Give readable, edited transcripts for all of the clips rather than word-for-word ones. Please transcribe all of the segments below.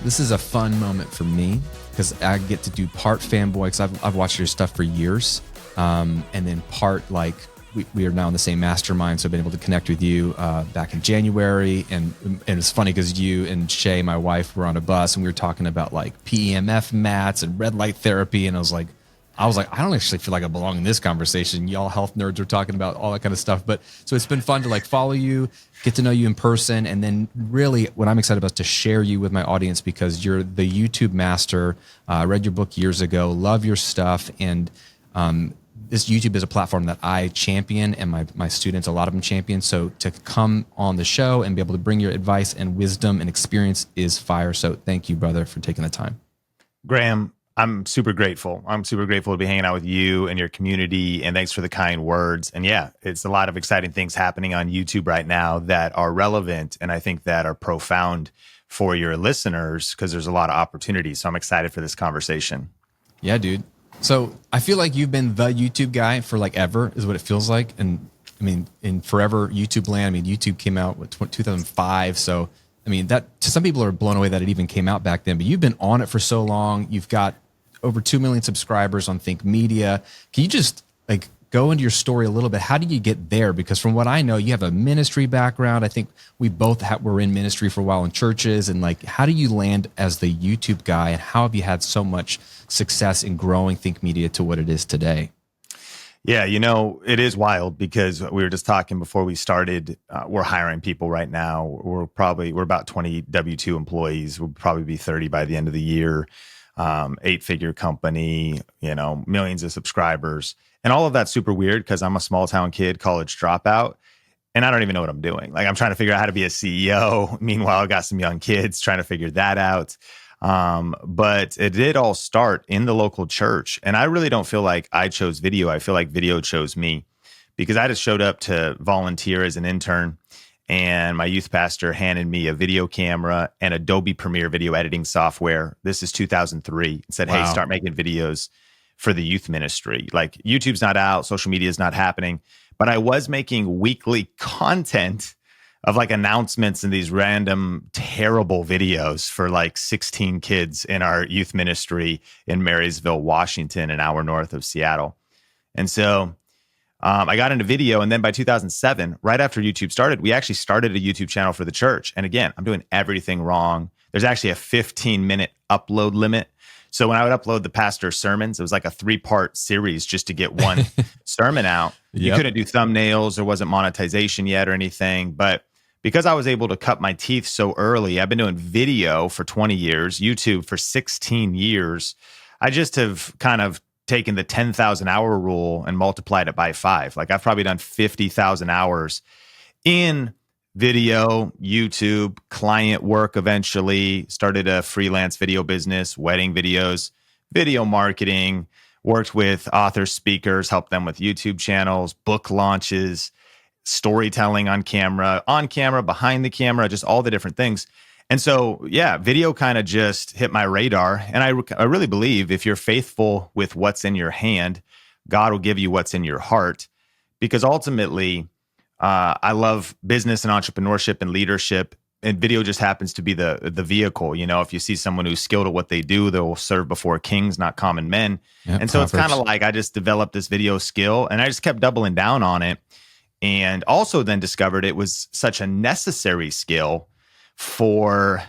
this is a fun moment for me because I get to do part fanboy because I've watched your stuff for years, and then part like we are now in the same mastermind, so I've been able to connect with you back in January, and it's funny because you and Shay, my wife, were on a bus and we were talking about like PEMF mats and red light therapy, and I was like, I don't actually feel like I belong in this conversation. Y'all health nerds are talking about all that kind of stuff. But so it's been fun to like follow you, get to know you in person. And then really what I'm excited about is to share you with my audience because you're the YouTube master. I read your book years ago, love your stuff. And this YouTube is a platform that I champion and my students, a lot of them champion. So to come on the show and be able to bring your advice and wisdom and experience is fire. So thank you, brother, for taking the time. Graham, I'm super grateful. I'm super grateful to be hanging out with you and your community, and thanks for the kind words. And yeah, it's a lot of exciting things happening on YouTube right now that are relevant and I think that are profound for your listeners because there's a lot of opportunities. So I'm excited for this conversation. Yeah, dude. So I feel like you've been the YouTube guy for like ever is what it feels like. And I mean, in forever YouTube land, I mean, YouTube came out with 2005. So I mean, that to some people are blown away that it even came out back then, but you've been on it for so long. You've got over 2 million subscribers on Think Media. Can you just like go into your story a little bit? How did you get there? Because from what I know, you have a ministry background. I think we both were in ministry for a while in churches. And like, how do you land as the YouTube guy? And how have you had so much success in growing Think Media to what it is today? Yeah, you know, it is wild because we were just talking before we started. We're hiring people right now. We're about 20 W-2 employees. We'll probably be 30 by the end of the year. 8-figure company, you know, millions of subscribers. And all of that's super weird because I'm a small town kid, college dropout, and I don't even know what I'm doing. Like I'm trying to figure out how to be a CEO. Meanwhile, I got some young kids trying to figure that out. But it did all start in the local church. And I really don't feel like I chose video. I feel like video chose me because I just showed up to volunteer as an intern. And my youth pastor handed me a video camera and Adobe Premiere video editing software. This is 2003. And said, Wow. Hey, start making videos for the youth ministry. Like YouTube's not out, social media is not happening, but I was making weekly content of like announcements and these random terrible videos for like 16 kids in our youth ministry in Marysville, Washington, an hour north of Seattle. And so I got into video, and then by 2007, right after YouTube started, we actually started a YouTube channel for the church. And again, I'm doing everything wrong. There's actually a 15-minute upload limit. So when I would upload the pastor's sermons, it was like a 3-part series just to get one sermon out. Yep. You couldn't do thumbnails. There wasn't monetization yet or anything. But because I was able to cut my teeth so early, I've been doing video for 20 years, YouTube for 16 years. I just have kind of taken the 10,000 hour rule and multiplied it by 5. Like I've probably done 50,000 hours in video, YouTube, client work, eventually started a freelance video business, wedding videos, video marketing, worked with authors, speakers, helped them with YouTube channels, book launches, storytelling on camera, behind the camera, just all the different things. And so, yeah, video kind of just hit my radar. And I really believe if you're faithful with what's in your hand, God will give you what's in your heart. Because ultimately, I love business and entrepreneurship and leadership. And video just happens to be the vehicle. You know, if you see someone who's skilled at what they do, they'll serve before kings, not common men. Yep, and so Proverbs. It's kind of like I just developed this video skill and I just kept doubling down on it. And also then discovered it was such a necessary skill for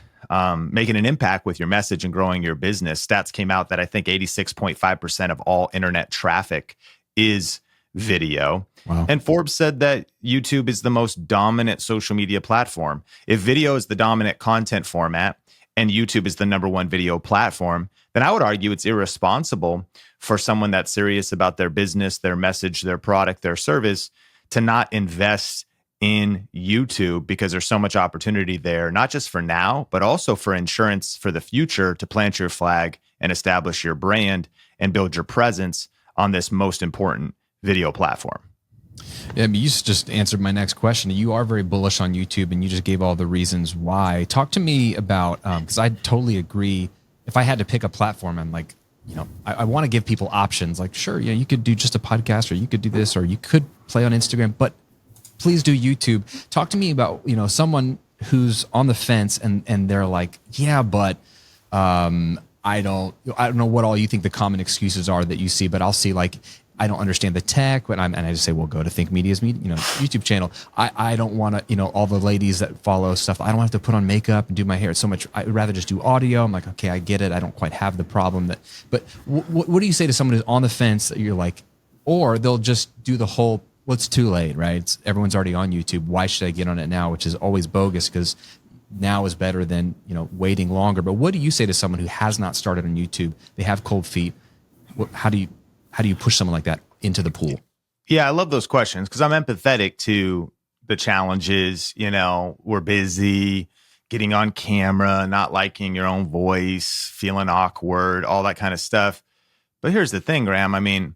making an impact with your message and growing your business. Stats came out that I think 86.5% of all internet traffic is video. Wow. And Forbes said that YouTube is the most dominant social media platform. If video is the dominant content format and YouTube is the number one video platform, then I would argue it's irresponsible for someone that's serious about their business, their message, their product, their service to not invest in YouTube because there's so much opportunity there, not just for now, but also for insurance for the future to plant your flag and establish your brand and build your presence on this most important video platform. Yeah, I mean, you just answered my next question. You are very bullish on YouTube and you just gave all the reasons why. Talk to me about, because I totally agree. If I had to pick a platform, I'm like, you know, I want to give people options. Like, sure, yeah, you could do just a podcast or you could do this or you could play on Instagram, but please do YouTube. Talk to me about, you know, someone who's on the fence and they're like, yeah, but I don't know what all you think the common excuses are that you see, but I'll see like, I don't understand the tech, and I just say, well, go to Think Media's YouTube channel. I don't want to, all the ladies that follow stuff. I don't have to put on makeup and do my hair. It's so much. I'd rather just do audio. I'm like, okay, I get it. I don't quite have the problem that. But what do you say to someone who's on the fence that you're like, or they'll just do the whole, well, it's too late, right? Everyone's already on YouTube. Why should I get on it now? Which is always bogus because now is better than waiting longer. But what do you say to someone who has not started on YouTube? They have cold feet. How do you push someone like that into the pool? Yeah, I love those questions because I'm empathetic to the challenges. We're busy, getting on camera, not liking your own voice, feeling awkward, all that kind of stuff. But here's the thing, Graham. I mean,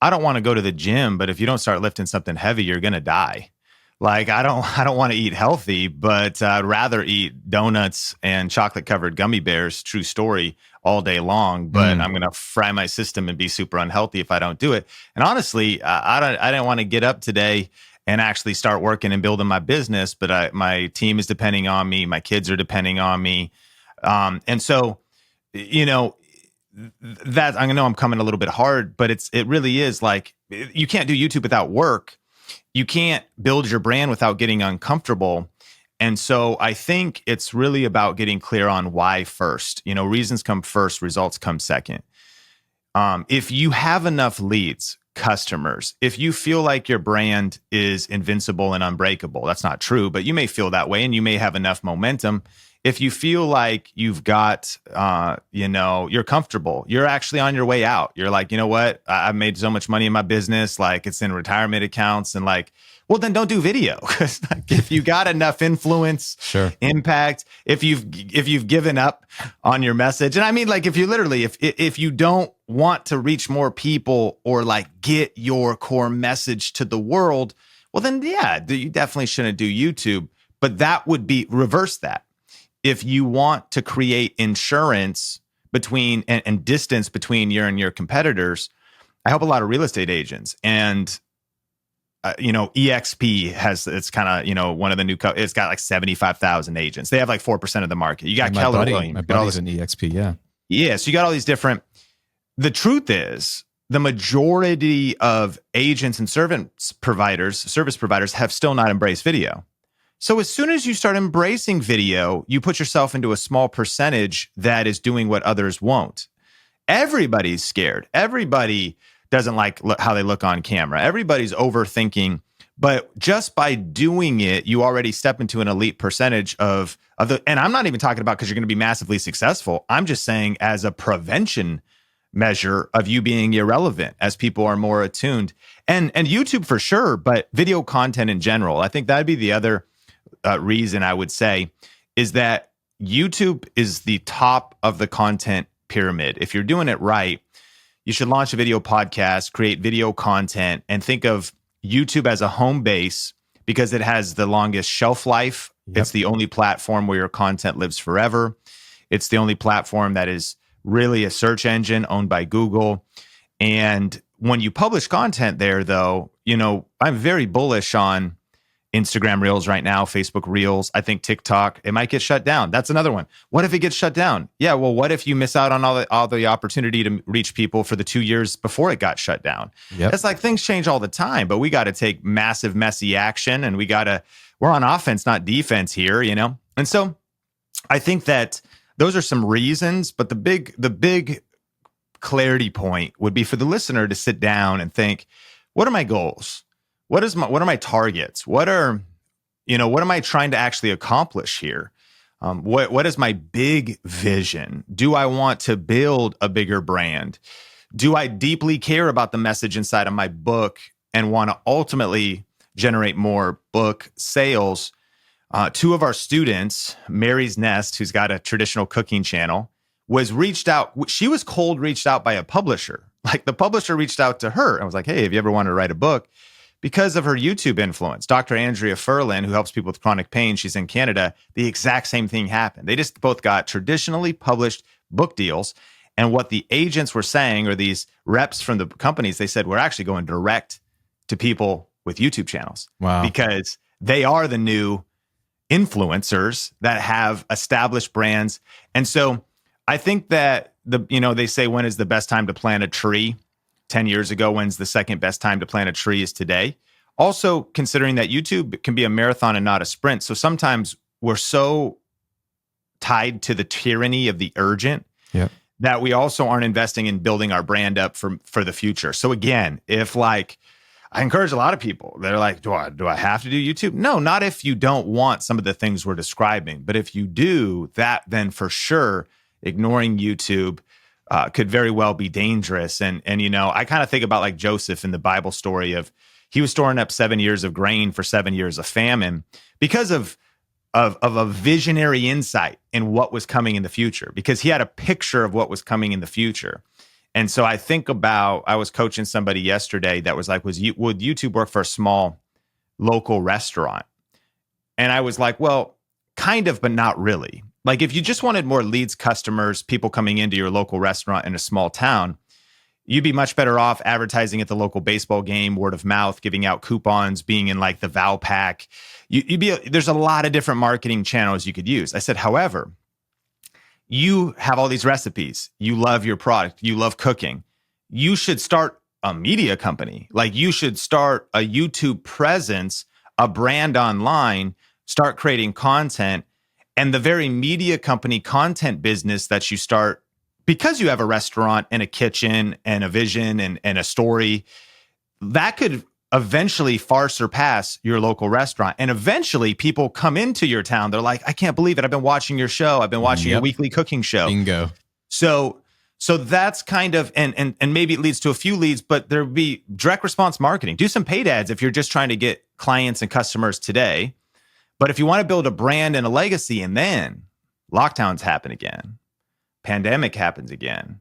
I don't want to go to the gym, but if you don't start lifting something heavy, you're going to die. Like, I don't want to eat healthy, but I'd rather eat donuts and chocolate covered gummy bears, true story, all day long. But I'm going to fry my system and be super unhealthy if I don't do it. And honestly, I didn't want to get up today and actually start working and building my business, but my team is depending on me. My kids are depending on me. And so, that I know I'm coming a little bit hard, but it really is like, you can't do YouTube without work. You can't build your brand without getting uncomfortable. And so I think it's really about getting clear on why first. Reasons come first, results come second. If you have enough leads, customers, if you feel like your brand is invincible and unbreakable, that's not true, but you may feel that way and you may have enough momentum. If you feel like you've got, you're comfortable, you're actually on your way out. You're like, you know what? I've made so much money in my business. Like, it's in retirement accounts, and like, well, then don't do video. Because if you got enough influence, sure, impact, if you've given up on your message, and I mean, like, if you literally, if you don't want to reach more people or like get your core message to the world, well, then yeah, you definitely shouldn't do YouTube. But that would be reverse that. If you want to create insurance between and distance between you and your competitors, I help a lot of real estate agents, and EXP it's kind of one of the new. It's got like 75,000 agents. They have like 4% of the market. You got Keller Williams. My buddy's in EXP. Yeah. So you got all these different. The truth is, the majority of agents and service providers have still not embraced video. So as soon as you start embracing video, you put yourself into a small percentage that is doing what others won't. Everybody's scared. Everybody doesn't like how they look on camera. Everybody's overthinking. But just by doing it, you already step into an elite percentage of the. And I'm not even talking about because you're going to be massively successful. I'm just saying as a prevention measure of you being irrelevant as people are more attuned. And YouTube for sure, but video content in general. I think that'd be the other reason I would say is that YouTube is the top of the content pyramid. If you're doing it right, you should launch a video podcast, create video content, and think of YouTube as a home base because it has the longest shelf life. Yep. It's the only platform where your content lives forever. It's the only platform that is really a search engine owned by Google. And when you publish content there, though, I'm very bullish on Instagram Reels right now, Facebook Reels. I think TikTok, it might get shut down. That's another one. What if it gets shut down? Yeah, well, what if you miss out on all the opportunity to reach people for the 2 years before it got shut down? Yep. It's like things change all the time, but we got to take massive, messy action, and we're on offense, not defense here, And so I think that those are some reasons, but the big clarity point would be for the listener to sit down and think, what are my goals? What are my targets? What am I trying to actually accomplish here? What is my big vision? Do I want to build a bigger brand? Do I deeply care about the message inside of my book and want to ultimately generate more book sales? Two of our students, Mary's Nest, who's got a traditional cooking channel, was reached out. She was cold reached out by a publisher. Like, the publisher reached out to her and was like, hey, have you ever wanted to write a book? Because of her YouTube influence. Dr. Andrea Furlan, who helps people with chronic pain, she's in Canada, the exact same thing happened. They just both got traditionally published book deals. And what the agents were saying, or these reps from the companies, they said, we're actually going direct to people with YouTube channels. Wow. Because they are the new influencers that have established brands. And so I think that they say, when is the best time to plant a tree? 10 years ago, when's the second best time to plant a tree is today. Also, considering that YouTube can be a marathon and not a sprint. So sometimes we're so tied to the tyranny of the urgent that we also aren't investing in building our brand up for the future. So again, if like, I encourage a lot of people, they're like, do I have to do YouTube? No, not if you don't want some of the things we're describing. But if you do that, then for sure, ignoring YouTube could very well be dangerous. And I kind of think about like Joseph in the Bible story of, he was storing up 7 years of grain for 7 years of famine because of a visionary insight in what was coming in the future, because he had a picture of what was coming in the future. And so I think about, I was coaching somebody yesterday that was like, would YouTube work for a small local restaurant? And I was like, well, kind of, but not really. Like if you just wanted more leads, customers, people coming into your local restaurant in a small town, you'd be much better off advertising at the local baseball game, word of mouth, giving out coupons, being in like the Val Pack. There's a lot of different marketing channels you could use. I said, however, you have all these recipes. You love your product. You love cooking. You should start a media company. Like you should start a YouTube presence, a brand online, start creating content. And the very media company content business that you start, because you have a restaurant and a kitchen and a vision and a story, that could eventually far surpass your local restaurant. And eventually people come into your town. They're like, I can't believe it. I've been watching your show. I've been watching your weekly cooking show. Bingo. So that's kind of, and maybe it leads to a few leads, but there'd be direct response marketing. Do some paid ads if you're just trying to get clients and customers today. But if you want to build a brand and a legacy, and then lockdowns happen again, pandemic happens again,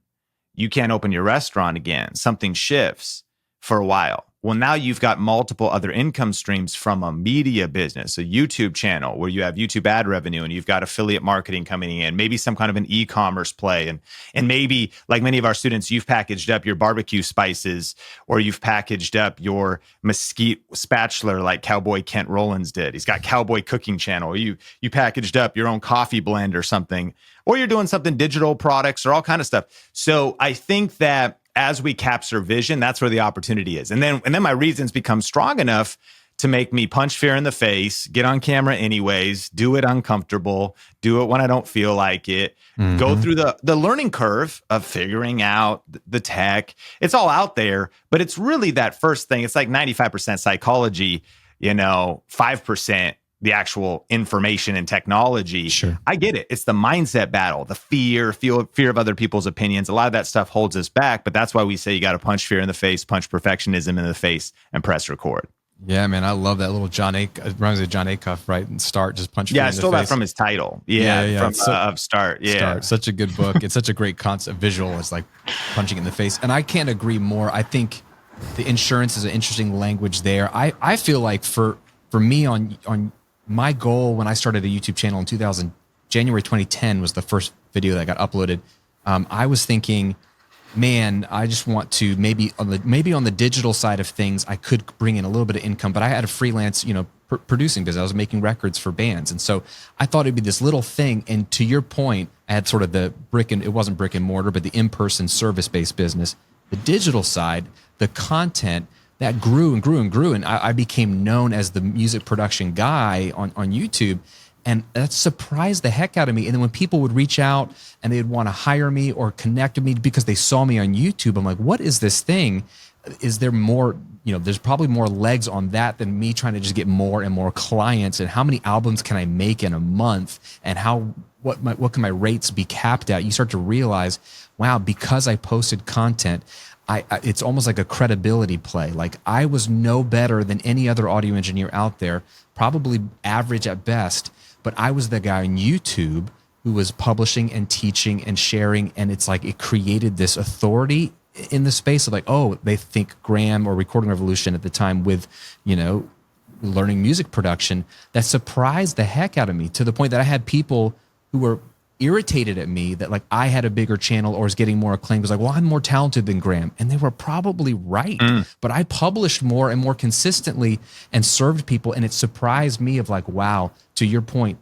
you can't open your restaurant again, something shifts for a while. Well, now you've got multiple other income streams from a media business, a YouTube channel where you have YouTube ad revenue and you've got affiliate marketing coming in, maybe some kind of an e-commerce play. And maybe like many of our students, you've packaged up your barbecue spices, or you've packaged up your mesquite spatula like Cowboy Kent Rollins did. He's got Cowboy Cooking Channel. Or you packaged up your own coffee blend or something, or you're doing something digital products or all kind of stuff. So I think that as we capture vision, that's where the opportunity is. And then my reasons become strong enough to make me punch fear in the face, get on camera anyways, do it uncomfortable, do it when I don't feel like it, go through the learning curve of figuring out the tech. It's all out there, but it's really that first thing. It's like 95% psychology, 5% the actual information and technology. Sure. I get it. It's the mindset battle, the fear of other people's opinions. A lot of that stuff holds us back, but that's why we say you got to punch fear in the face, punch perfectionism in the face, and press record. Yeah, man, I love that little John Acuff. It reminds me of John Acuff, right? And Start, just punch fear in the face. Yeah, I stole that from his title. From Start. Yeah. Start. Such a good book. It's such a great concept. Visual is like punching in the face. And I can't agree more. I think the insurance is an interesting language there. I feel like for me on my goal when I started a YouTube channel in January 2010 was the first video that got uploaded. I was thinking, man, I just want to maybe on the digital side of things, I could bring in a little bit of income, but I had a freelance, producing business. I was making records for bands. And so I thought it'd be this little thing. And to your point, I had sort of it wasn't brick and mortar, but the in-person service-based business, the digital side, the content, that grew and grew and grew. And I became known as the music production guy on YouTube. And that surprised the heck out of me. And then when people would reach out and they'd want to hire me or connect with me because they saw me on YouTube, I'm like, what is this thing? Is there more, there's probably more legs on that than me trying to just get more and more clients. And how many albums can I make in a month? And what can my rates be capped at? You start to realize, wow, because I posted content, it's almost like a credibility play. Like I was no better than any other audio engineer out there, probably average at best, but I was the guy on YouTube who was publishing and teaching and sharing. And it's like it created this authority in the space of like, oh, they think Graham or Recording Revolution at the time with, learning music production, that surprised the heck out of me to the point that I had people who were irritated at me that like I had a bigger channel or was getting more acclaim. It was like, well, I'm more talented than Graham. And they were probably right. But I published more and more consistently and served people. And it surprised me of like, wow, to your point,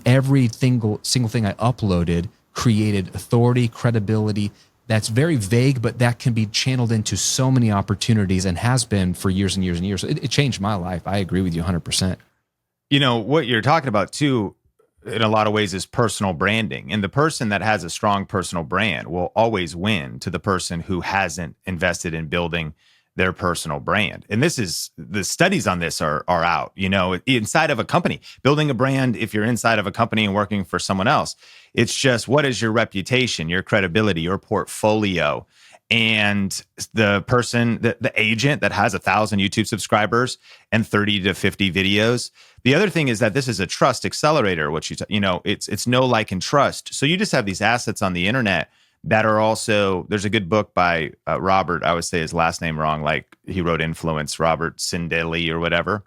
every single thing I uploaded created authority, credibility. That's very vague, but that can be channeled into so many opportunities and has been for years and years and years. It changed my life. I agree with you 100%. You know, what you're talking about too, in a lot of ways, is personal branding. And the person that has a strong personal brand will always win to the person who hasn't invested in building their personal brand. And this is, the studies on this are out, you know, inside of a company, building a brand. If you're inside of a company and working for someone else, it's just, what is your reputation, your credibility, your portfolio? And the person, the agent that has 1,000 YouTube subscribers and 30 to 50 videos. The other thing is that this is a trust accelerator, which you know, it's know, like, and trust. So you just have these assets on the internet that are also, there's a good book by Robert, I would say his last name wrong, like he wrote Influence, Robert Cialdini or whatever.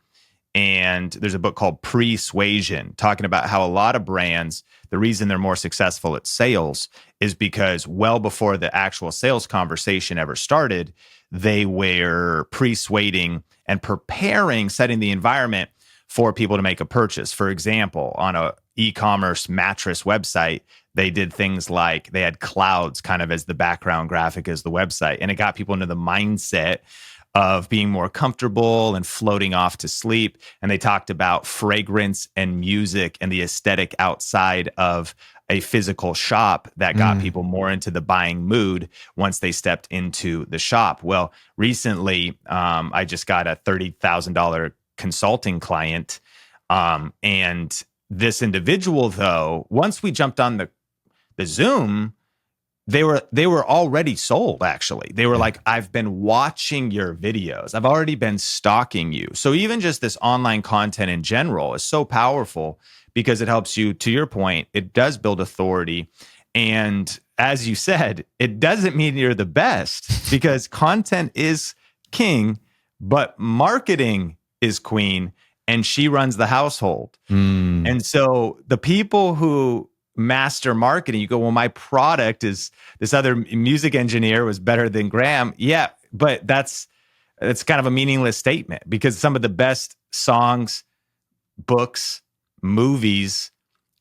And there's a book called Persuasion, talking about how a lot of brands, the reason they're more successful at sales is because well before the actual sales conversation ever started, they were persuading and preparing, setting the environment for people to make a purchase. For example, on a e-commerce mattress website, they did things like they had clouds kind of as the background graphic as the website. And it got people into the mindset of being more comfortable and floating off to sleep. And they talked about fragrance and music and the aesthetic outside of a physical shop that got people more into the buying mood once they stepped into the shop. Well, recently, I just got a $30,000 consulting client. And this individual, though, once we jumped on the Zoom, they were already sold, actually. They were like, I've been watching your videos. I've already been stalking you. So even just this online content in general is so powerful because it helps you, to your point, it does build authority. And as you said, it doesn't mean you're the best because content is king, but marketing is queen, and she runs the household. And so the people who master marketing, you go, well, my product is, this other music engineer was better than Graham. Yeah, but that's kind of a meaningless statement because some of the best songs, books, movies,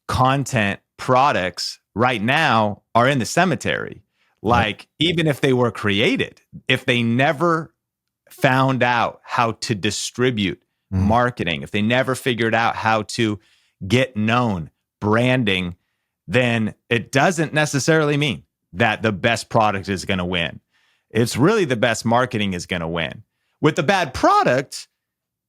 content, products right now are in the cemetery. Like, even if they were created, if they never found out how to distribute marketing, if they never figured out how to get known, branding, then it doesn't necessarily mean that the best product is going to win. It's really the best marketing is going to win. With the bad product,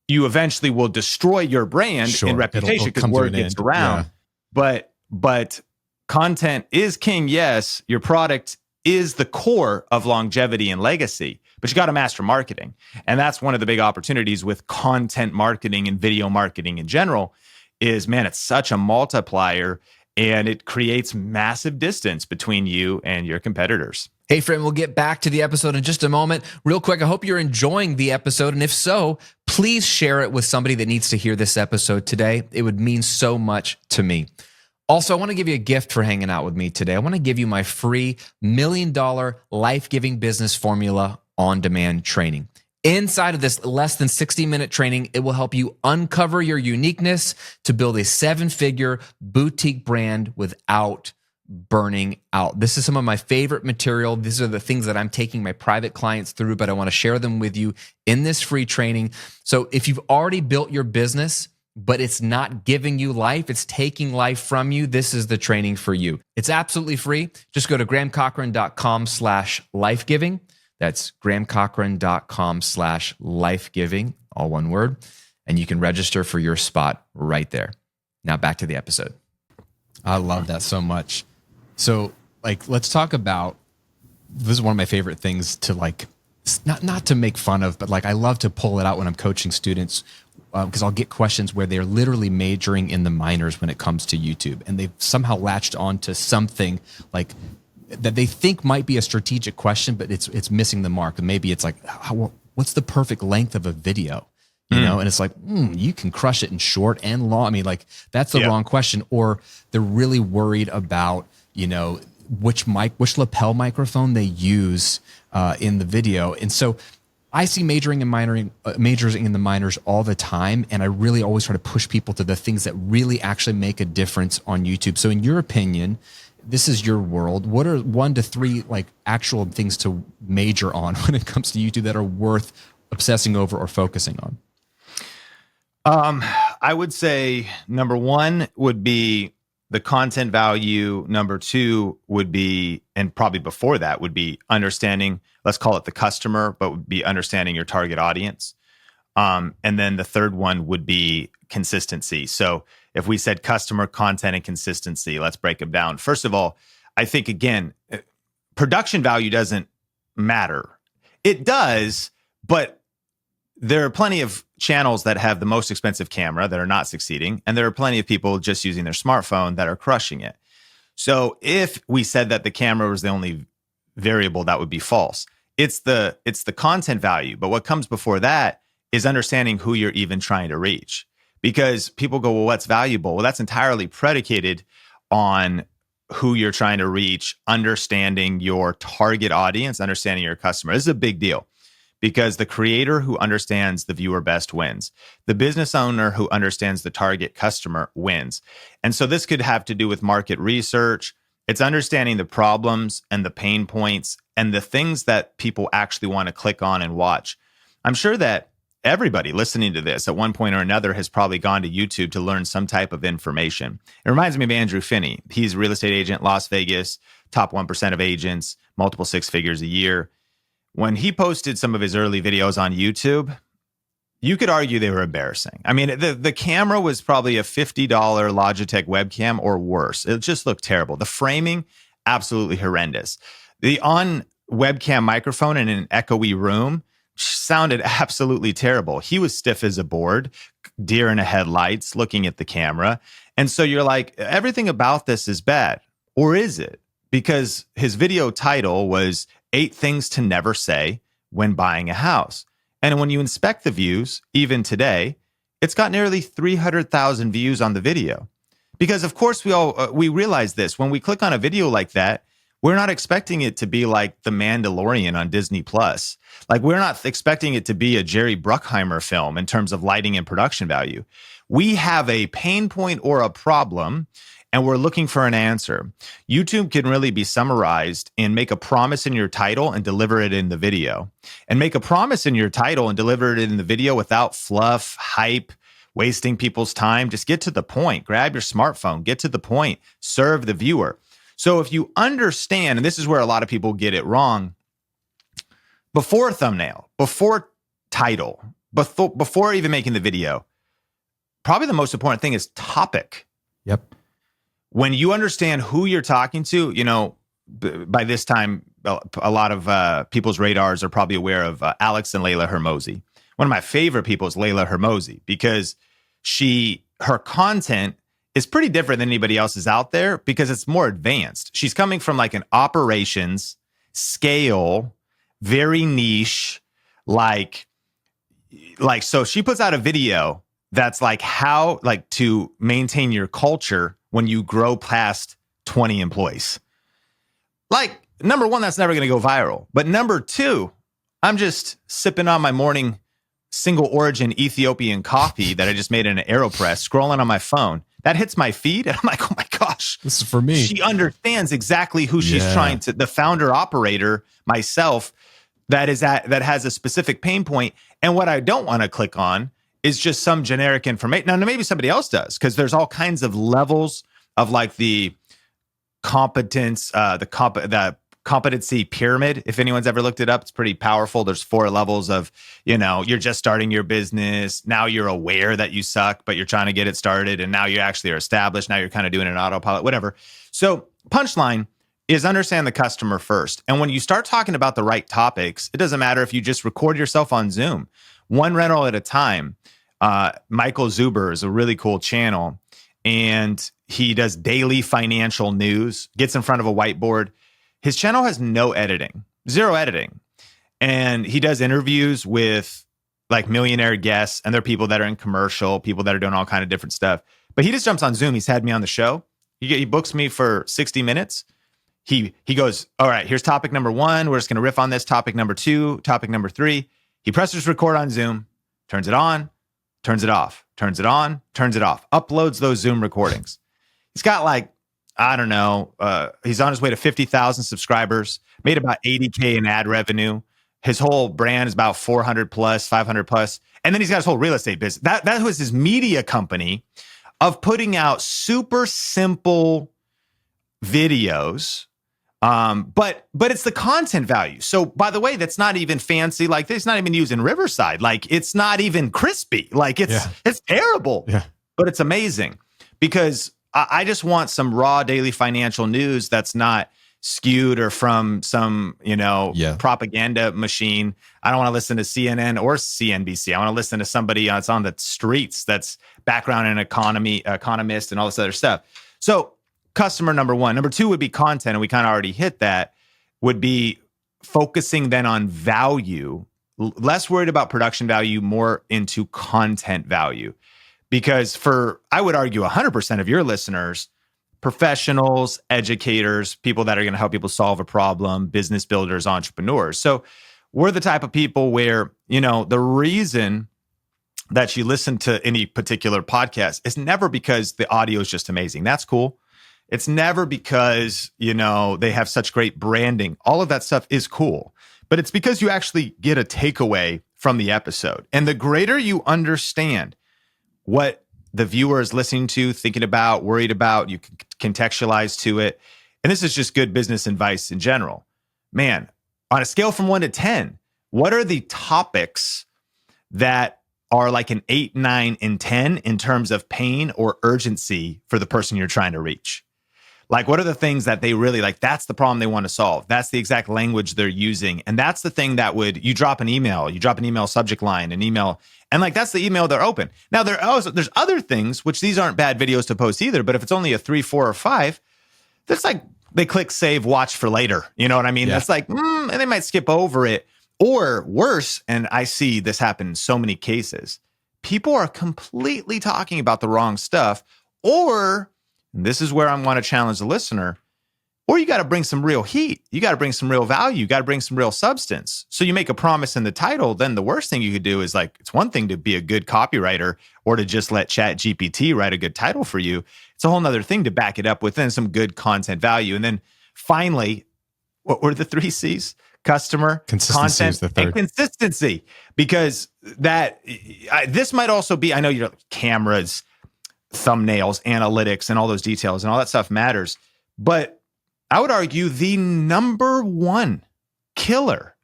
you eventually will destroy your brand and reputation because word gets around. Yeah. But content is king, yes. Your product is the core of longevity and legacy, but you got to master marketing. And that's one of the big opportunities with content marketing and video marketing in general is, man, it's such a multiplier. And it creates massive distance between you and your competitors. Hey, friend, we'll get back to the episode in just a moment. Real quick, I hope you're enjoying the episode. And if so, please share it with somebody that needs to hear this episode today. It would mean so much to me. Also, I want to give you a gift for hanging out with me today. I want to give you my free $1 million life-giving business formula on-demand training. Inside of this less than 60-minute training, it will help you uncover your uniqueness to build a 7-figure boutique brand without burning out. This is some of my favorite material. These are the things that I'm taking my private clients through, but I want to share them with you in this free training. So if you've already built your business, but it's not giving you life, it's taking life from you, this is the training for you. It's absolutely free. Just go to grahamcochran.com/lifegiving. That's grahamcochran.com/lifegiving, all one word. And you can register for your spot right there. Now back to the episode. I love that so much. So, like, let's talk about, this is one of my favorite things to, like, not to make fun of, but like, I love to pull it out when I'm coaching students because I'll get questions where they're literally majoring in the minors when it comes to YouTube. And they've somehow latched onto something like that they think might be a strategic question, but it's missing the mark. And maybe it's like, what's the perfect length of a video? You know, and it's like, you can crush it in short and long. I mean, like, that's the wrong question. Or they're really worried about, you know, which lapel microphone they use in the video. And so I see majoring and majoring in the minors all the time. And I really always try to push people to the things that really actually make a difference on YouTube. So in your opinion, this is your world. What are 1 to 3 like actual things to major on when it comes to YouTube that are worth obsessing over or focusing on? I would say number 1 would be the content value. Number 2 would be, and probably before that would be understanding, let's call it the customer, but would be understanding your target audience. And then the third one would be consistency. So if we said customer, content, and consistency, let's break them down. First of all, I think, again, production value doesn't matter. It does, but there are plenty of channels that have the most expensive camera that are not succeeding. And there are plenty of people just using their smartphone that are crushing it. So if we said that the camera was the only variable, that would be false. It's the content value. But what comes before that is understanding who you're even trying to reach. Because people go, well, what's valuable? Well, that's entirely predicated on who you're trying to reach, understanding your target audience, understanding your customer. This is a big deal because the creator who understands the viewer best wins. The business owner who understands the target customer wins. And so this could have to do with market research. It's understanding the problems and the pain points and the things that people actually want to click on and watch. I'm sure that everybody listening to this at one point or another has probably gone to YouTube to learn some type of information. It reminds me of Andrew Finney. He's a real estate agent, Las Vegas, top 1% of agents, multiple 6 figures a year. When he posted some of his early videos on YouTube, you could argue they were embarrassing. I mean, the camera was probably a $50 Logitech webcam or worse. It just looked terrible. The framing, absolutely horrendous. The on webcam microphone in an echoey room sounded absolutely terrible. He was stiff as a board, deer in the headlights, looking at the camera. And so you're like, everything about this is bad. Or is it? Because his video title was 8 Things to Never Say When Buying a House. And when you inspect the views, even today, it's got nearly 300,000 views on the video. Because of course we realize this. When we click on a video like that, we're not expecting it to be like The Mandalorian on Disney Plus. Like, we're not expecting it to be a Jerry Bruckheimer film in terms of lighting and production value. We have a pain point or a problem, and we're looking for an answer. YouTube can really be summarized in make a promise in your title and deliver it in the video. And make a promise in your title and deliver it in the video without fluff, hype, wasting people's time. Just get to the point. Grab your smartphone, get to the point, serve the viewer. So if you understand, and this is where a lot of people get it wrong, before thumbnail, before title, before even making the video, probably the most important thing is topic. Yep. When you understand who you're talking to, you know, by this time, a lot of people's radars are probably aware of Alex and Layla Hermosi. One of my favorite people is Layla Hermosi because her content is pretty different than anybody else's out there because it's more advanced. She's coming from like an operations scale, very niche, like so she puts out a video that's like how to maintain your culture when you grow past 20 employees. Like, number one, that's never going to go viral. But number two, I'm just sipping on my morning single origin Ethiopian coffee that I just made in an AeroPress, scrolling on my phone. That hits my feed, and I'm like, oh my gosh. This is for me. She understands exactly who she's trying to, the founder operator, myself, that has a specific pain point. And what I don't want to click on is just some generic information. Now, maybe somebody else does, because there's all kinds of levels of like the competence, the competency pyramid. If anyone's ever looked it up, it's pretty powerful. There's 4 levels of, you're just starting your business. Now you're aware that you suck, but you're trying to get it started. And now you actually are established. Now you're kind of doing an autopilot, whatever. So punchline is understand the customer first. And when you start talking about the right topics, it doesn't matter if you just record yourself on Zoom, one rental at a time. Michael Zuber is a really cool channel, and he does daily financial news, gets in front of a whiteboard. His channel has no editing, 0 editing. And he does interviews with like millionaire guests, and they're people that are in commercial, people that are doing all kind of different stuff. But he just jumps on Zoom. He's had me on the show. He books me for 60 minutes. He goes, all right, here's topic number 1. We're just going to riff on this. Topic number 2, topic number 3. He presses record on Zoom, turns it on, turns it off, turns it on, turns it off, uploads those Zoom recordings. He's got like I don't know. He's on his way to 50,000 subscribers, made about 80K in ad revenue. His whole brand is about 400 plus, 500 plus. And then he's got his whole real estate business. That was his media company of putting out super simple videos. But it's the content value. So by the way, that's not even fancy. Like it's not even used in Riverside. Like it's not even crispy. Like it's terrible, but it's amazing because I just want some raw daily financial news that's not skewed or from some, propaganda machine. I don't want to listen to CNN or CNBC. I want to listen to somebody that's on the streets that's background in economist and all this other stuff. So customer number one. Number two would be content, and we kind of already hit that, would be focusing then on value, less worried about production value, more into content value. Because I would argue 100% of your listeners, professionals, educators, people that are going to help people solve a problem, business builders, entrepreneurs. So we're the type of people where, the reason that you listen to any particular podcast is never because the audio is just amazing. That's cool. It's never because, they have such great branding. All of that stuff is cool, but it's because you actually get a takeaway from the episode. And the greater you understand what the viewer is listening to, thinking about, worried about, you can contextualize to it. And this is just good business advice in general. Man, on a scale from 1 to 10, what are the topics that are like an 8, 9, and 10 in terms of pain or urgency for the person you're trying to reach? Like, what are the things that they really like? That's the problem they want to solve. That's the exact language they're using. And that's the thing that you drop an email subject line, an email, and like, that's the email they're open. Now, there's other things, which these aren't bad videos to post either, but if it's only a 3, 4, or 5, that's like, they click save, watch for later. You know what I mean? Yeah. That's like, and they might skip over it. Or worse, and I see this happen in so many cases, people are completely talking about the wrong stuff, or this is where I want to challenge the listener, or you got to bring some real heat. You got to bring some real value. You got to bring some real substance. So you make a promise in the title, then the worst thing you could do is like, it's one thing to be a good copywriter or to just let ChatGPT write a good title for you. It's a whole nother thing to back it up with then some good content value. And then finally, what were the 3 C's? Customer, consistency content, is the third. And consistency. Because this might also be, I know you're cameras, thumbnails, analytics, and all those details and all that stuff matters. But I would argue the number one killer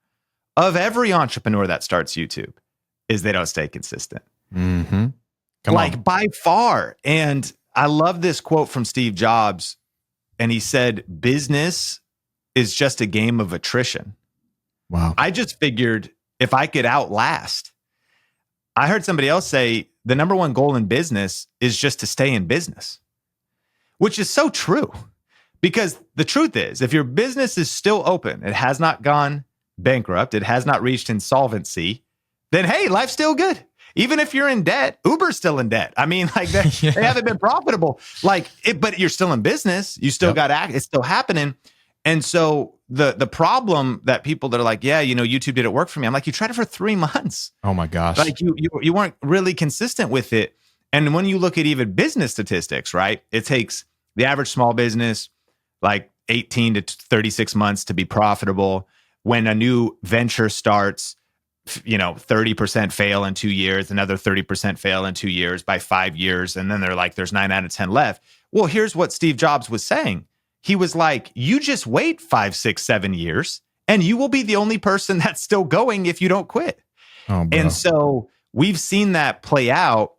of every entrepreneur that starts YouTube is they don't stay consistent. Mm-hmm. By far. And I love this quote from Steve Jobs. And he said, business is just a game of attrition. Wow. I just figured if I could outlast, I heard somebody else say the number one goal in business is just to stay in business, which is so true. Because the truth is, if your business is still open, it has not gone bankrupt, it has not reached insolvency, then hey, life's still good. Even if you're in debt, Uber's still in debt. I mean, like they haven't been profitable. But you're still in business. You still got it's still happening. And so the problem that people that are like, YouTube didn't work for me. I'm like, you tried it for 3 months. Oh my gosh. Like you weren't really consistent with it. And when you look at even business statistics, right? It takes the average small business like 18 to 36 months to be profitable. When a new venture starts, 30% fail in 2 years, another 30% fail in 2 years, by 5 years. And then they're like, there's 9 out of 10 left. Well, here's what Steve Jobs was saying. He was like, you just wait 5, 6, 7 years and you will be the only person that's still going if you don't quit. Oh, and so we've seen that play out.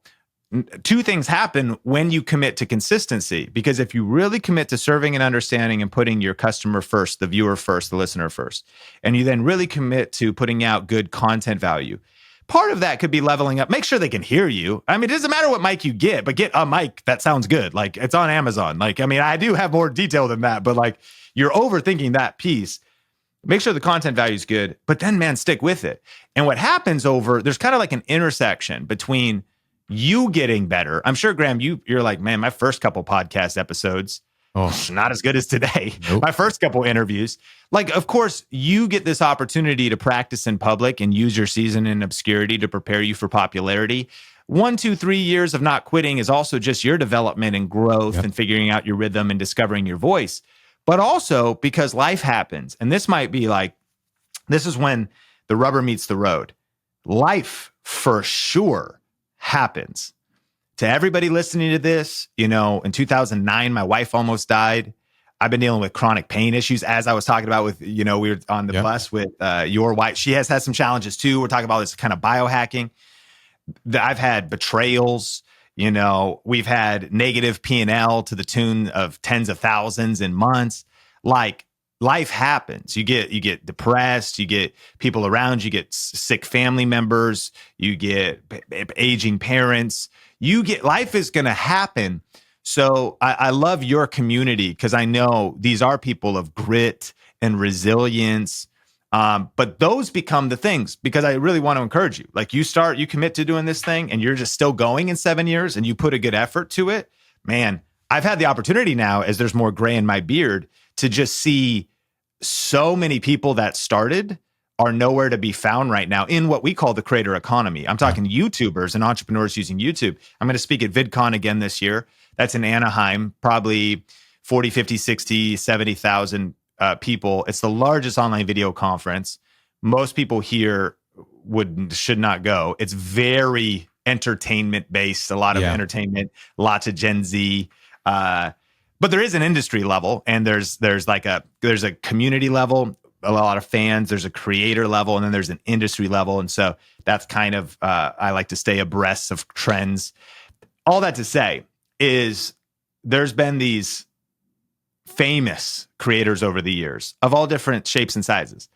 2 things happen when you commit to consistency, because if you really commit to serving and understanding and putting your customer first, the viewer first, the listener first, and you then really commit to putting out good content value, part of that could be leveling up. Make sure they can hear you. I mean, it doesn't matter what mic you get, but get a mic that sounds good. Like it's on Amazon. Like, I mean, I do have more detail than that, but like you're overthinking that piece. Make sure the content value is good, but then man, stick with it. And what happens there's kind of like an intersection between you getting better. I'm sure, Graham, you're like, man, my first couple podcast episodes, not as good as today. Nope. My first couple interviews. Like, of course, you get this opportunity to practice in public and use your season in obscurity to prepare you for popularity. 1, 2, 3 years of not quitting is also just your development and growth Yep. and figuring out your rhythm and discovering your voice. But also because life happens. And this might be like, this is when the rubber meets the road. Life for sure happens. To everybody listening to this, in 2009, my wife almost died. I've been dealing with chronic pain issues, as I was talking about with, we were on the bus with your wife. She has had some challenges too. We're talking about this kind of biohacking. I've had betrayals. We've had negative P&L to the tune of tens of thousands in months. Like, life happens. You get depressed. You get people around. You get sick family members. You get aging parents. Life is going to happen. So I love your community because I know these are people of grit and resilience. But those become the things, because I really want to encourage you. Like, you commit to doing this thing and you're just still going in 7 years and you put a good effort to it. Man, I've had the opportunity now, as there's more gray in my beard, to just see so many people that started are nowhere to be found right now in what we call the creator economy. I'm talking YouTubers and entrepreneurs using YouTube. I'm going to speak at VidCon again this year. That's in Anaheim, probably 40, 50, 60, 70,000 people. It's the largest online video conference. Most people here should not go. It's very entertainment based, a lot of entertainment, lots of Gen Z. But there is an industry level, and there's a community level, a lot of fans. There's a creator level, and then there's an industry level. And so that's kind of I like to stay abreast of trends. All that to say is, there's been these famous creators over the years of all different shapes and sizes,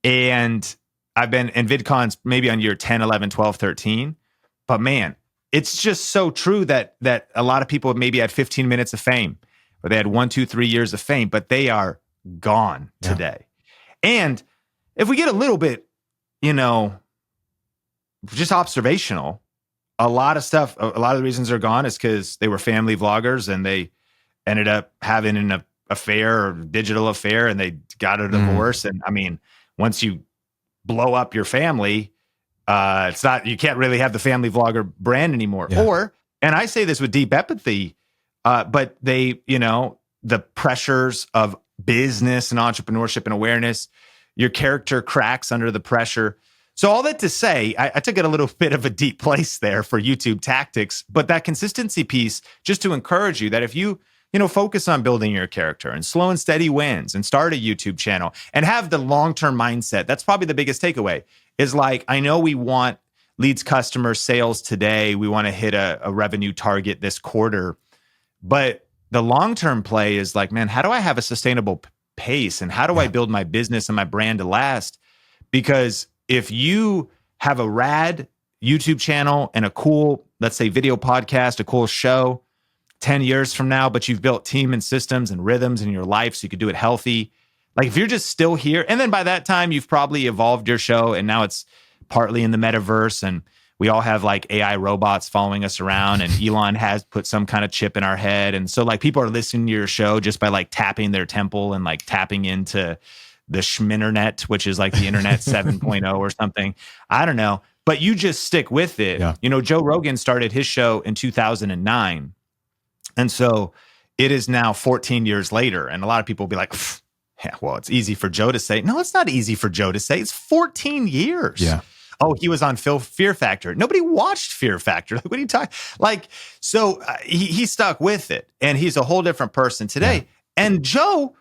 and I've been in VidCons maybe on year 10, 11, 12, 13. But man, it's just so true that a lot of people maybe had 15 minutes of fame, or they had 1, 2, 3 years of fame, but they are gone today. And if we get a little bit, just observational, a lot of the reasons they're gone is because they were family vloggers and they ended up having an affair or digital affair, and they got a divorce. And I mean, once you blow up your family, you can't really have the family vlogger brand anymore. And I say this with deep empathy, but they, the pressures of business and entrepreneurship and awareness, your character cracks under the pressure. So all that to say, I took it a little bit of a deep place there for YouTube tactics, but that consistency piece, just to encourage you that if you, focus on building your character and slow and steady wins and start a YouTube channel and have the long-term mindset, that's probably the biggest takeaway, is like, I know we want leads, customers, sales today. We want to hit a revenue target this quarter, but the long-term play is like, man, how do I have a sustainable pace, and how do I build my business and my brand to last? Because if you have a rad YouTube channel and a cool, let's say, video podcast, a cool show 10 years from now, but you've built team and systems and rhythms in your life so you could do it healthy. Like, if you're just still here, and then by that time you've probably evolved your show and now it's partly in the metaverse, and we all have like AI robots following us around, and Elon has put some kind of chip in our head. And so like people are listening to your show just by like tapping their temple and like tapping into the Schminternet, which is like the internet 7.0 or something. I don't know, but you just stick with it. Yeah. Joe Rogan started his show in 2009. And so it is now 14 years later. And a lot of people will be like, yeah, well, it's easy for Joe to say. No, it's not easy for Joe to say. It's 14 years. Yeah. Oh, he was on Fear Factor. Nobody watched Fear Factor. What are you talking? Like, so he stuck with it, and he's a whole different person today. Yeah. And Joe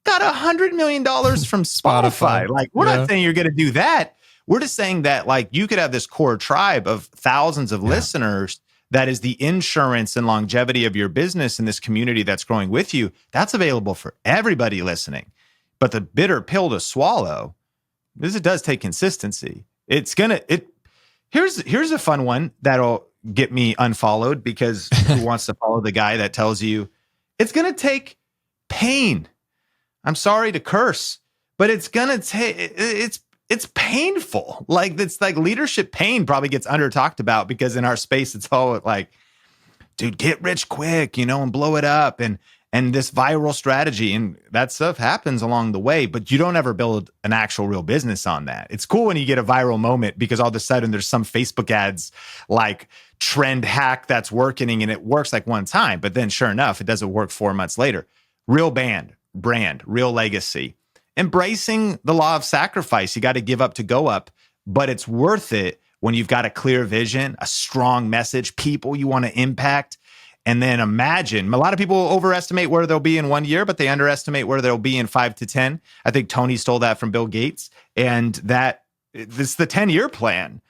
got $100 million from Spotify. Like, we're not saying you're going to do that. We're just saying that, like, you could have this core tribe of thousands of listeners that is the insurance and longevity of your business in this community that's growing with you. That's available for everybody listening. But the bitter pill to swallow is it does take consistency. Here's a fun one that'll get me unfollowed, because who wants to follow the guy that tells you it's going to take pain? I'm sorry to curse, but it's going to take, it's painful. Like, it's like leadership pain probably gets under talked about, because in our space, it's all like, dude, get rich quick, and blow it up. And And this viral strategy and that stuff happens along the way, but you don't ever build an actual real business on that. It's cool when you get a viral moment because all of a sudden there's some Facebook ads like trend hack that's working and it works like one time, but then sure enough, it doesn't work 4 months later. Real brand, real legacy. Embracing the law of sacrifice. You got to give up to go up, but it's worth it when you've got a clear vision, a strong message, people you want to impact. And then imagine, a lot of people overestimate where they'll be in 1 year, but they underestimate where they'll be in 5 to 10. I think Tony stole that from Bill Gates, and this is the 10-year plan.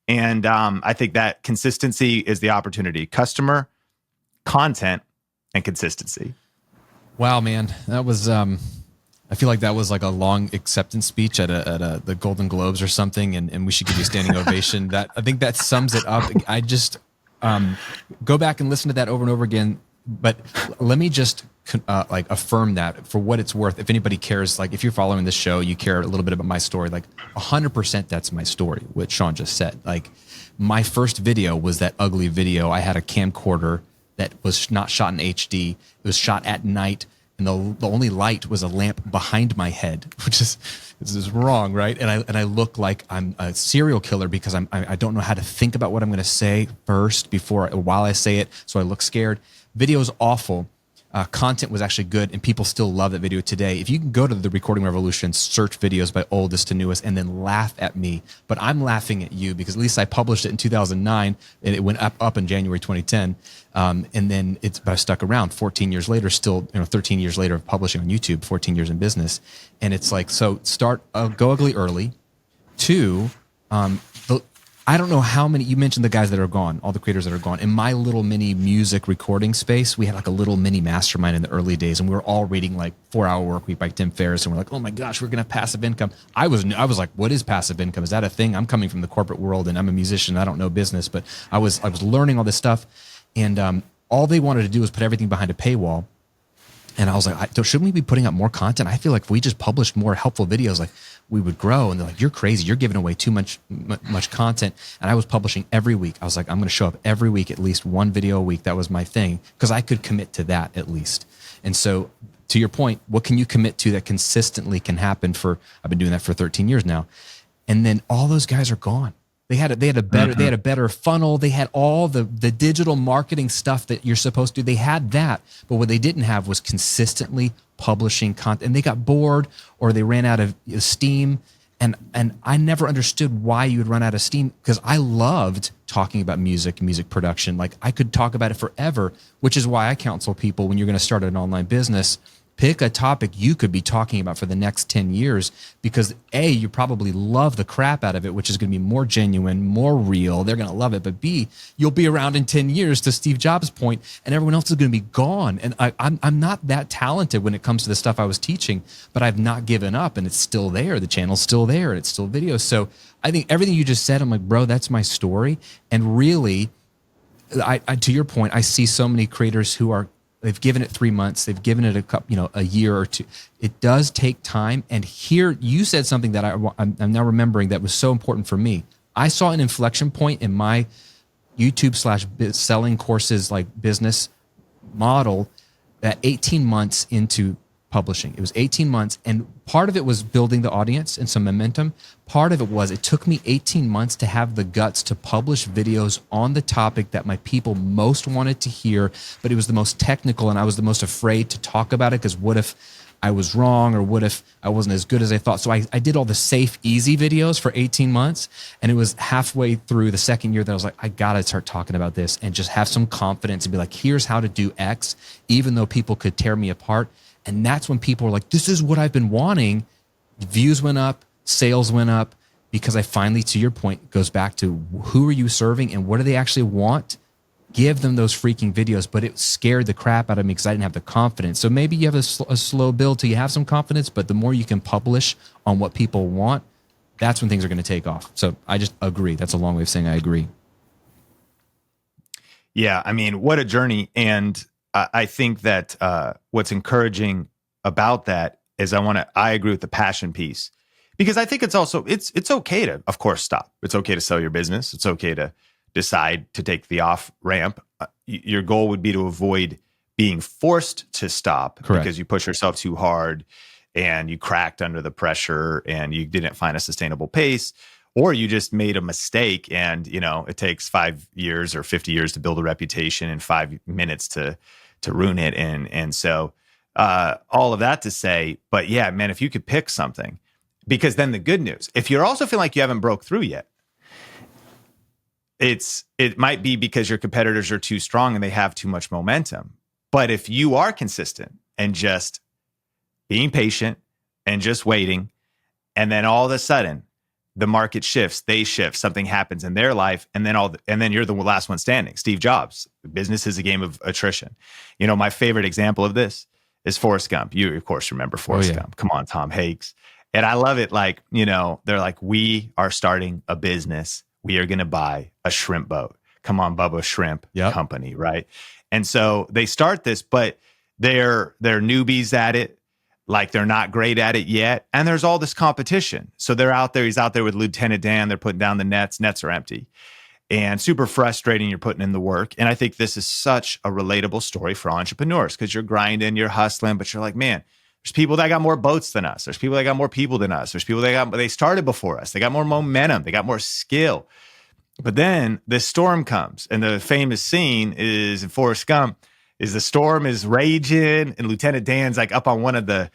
And I think that consistency is the opportunity: customer, content, and consistency. Wow, man, that was. I feel like that was like a long acceptance speech at the Golden Globes or something, and we should give you a standing ovation. I think that sums it up. I just. Go back and listen to that over and over again. But let me just like affirm that for what it's worth. If anybody cares, like if you're following this show, you care a little bit about my story, like 100% that's my story, what Sean just said. Like my first video was that ugly video. I had a camcorder that was not shot in HD. It was shot at night. And the only light was a lamp behind my head, which is this is wrong, right? And I look like I'm a serial killer because I don't know how to think about what I'm going to say first while I say it, so I look scared. Video is awful. Content was actually good, and people still love that video today. If you can go to the Recording Revolution, search videos by oldest to newest, and then laugh at me. But I'm laughing at you because at least I published it in 2009, and it went up in January 2010. And then but I stuck around 14 years later, still 13 years later of publishing on YouTube, 14 years in business. And it's like, so start, go ugly early. 2, I don't know how many, you mentioned the guys that are gone, all the creators that are gone. In my little mini music recording space, we had like a little mini mastermind in the early days, and we were all reading like 4 Hour Workweek by Tim Ferriss, and we're like, oh my gosh, we're going to have passive income. I was like, what is passive income? Is that a thing? I'm coming from the corporate world and I'm a musician. I don't know business, but I was learning all this stuff, and all they wanted to do was put everything behind a paywall. And I was like, shouldn't we be putting out more content? I feel like if we just published more helpful videos, like we would grow. And they're like, you're crazy. You're giving away too much content. And I was publishing every week. I was like, I'm going to show up every week, at least one video a week. That was my thing because I could commit to that at least. And so to your point, what can you commit to that consistently can happen I've been doing that for 13 years now. And then all those guys are gone. They had a better funnel. They had all the digital marketing stuff that you're supposed to do. They had that, but what they didn't have was consistently publishing content. And they got bored or they ran out of steam. And I never understood why you would run out of steam because I loved talking about music production. Like I could talk about it forever, which is why I counsel people when you're going to start an online business, pick a topic you could be talking about for the next 10 years because A, you probably love the crap out of it, which is going to be more genuine, more real. They're going to love it. But B, you'll be around in 10 years to Steve Jobs' point, and everyone else is going to be gone. And I'm not that talented when it comes to the stuff I was teaching, but I've not given up, and it's still there. The channel's still there, and it's still video. So I think everything you just said, I'm like, bro, that's my story. And really, I to your point, I see so many creators who they've given it 3 months. They've given it a year or two. It does take time. And here you said something that I'm now remembering that was so important for me. I saw an inflection point in my YouTube / selling courses like business model at 18 months into publishing. It was 18 months. And part of it was building the audience and some momentum. Part of it was it took me 18 months to have the guts to publish videos on the topic that my people most wanted to hear, but it was the most technical and I was the most afraid to talk about it because what if I was wrong or what if I wasn't as good as I thought? So I did all the safe, easy videos for 18 months. And it was halfway through the second year that I was like, I got to start talking about this and just have some confidence and be like, here's how to do X, even though people could tear me apart. And that's when people were like, this is what I've been wanting. Views went up, sales went up, because I finally, to your point, goes back to who are you serving and what do they actually want? Give them those freaking videos. But it scared the crap out of me because I didn't have the confidence. So maybe you have a slow build till you have some confidence, but the more you can publish on what people want, that's when things are going to take off. So I just agree. That's a long way of saying I agree. Yeah, I mean, what a journey. And I think that what's encouraging about that is I agree with the passion piece because I think it's also, it's okay to, of course, stop. It's okay to sell your business. It's okay to decide to take the off ramp. Your goal would be to avoid being forced to stop Correct. because you push yourself too hard and you cracked under the pressure and you didn't find a sustainable pace, or you just made a mistake and, it takes 5 years or 50 years to build a reputation and 5 minutes to ruin it. And so all of that to say, but yeah, man, if you could pick something, because then the good news, if you're also feeling like you haven't broke through yet, it might be because your competitors are too strong and they have too much momentum. But if you are consistent and just being patient and just waiting, and then all of a sudden the market shifts, they shift, something happens in their life, and then you're the last one standing. Steve Jobs, business is a game of attrition. My favorite example of this is Forrest Gump. You of course remember Forrest Gump. Come on, Tom Hanks. And I love it. Like, they're like, we are starting a business. We are going to buy a shrimp boat. Come on, Bubba Shrimp Company, right? And so they start this, but they're newbies at it. Like, they're not great at it yet. And there's all this competition. So they're out there. He's out there with Lieutenant Dan. They're putting down the nets. Nets are empty. And super frustrating. You're putting in the work. And I think this is such a relatable story for entrepreneurs, because you're grinding, you're hustling, but you're like, man, there's people that got more boats than us. There's people that got more people than us. There's people they started before us. They got more momentum. They got more skill. But then this storm comes, and the famous scene is in Forrest Gump, is the storm is raging, and Lieutenant Dan's like up on one of the,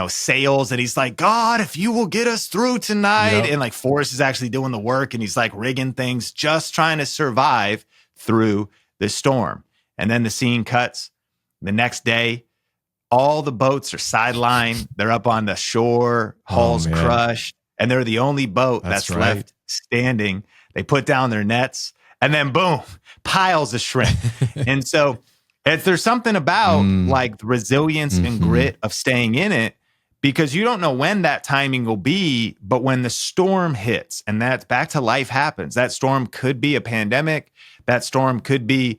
sails, and he's like, God, if you will get us through tonight. And like Forrest is actually doing the work, and he's like rigging things, just trying to survive through the storm. And then the scene cuts. The next day, all the boats are sidelined. They're up on the shore, hulls crushed, and they're the only boat that's left standing. They put down their nets, and then boom, piles of shrimp. And so there's something about like the resilience and grit of staying in it, because you don't know when that timing will be, but when the storm hits, and that's back to life happens. That storm could be a pandemic. That storm could be,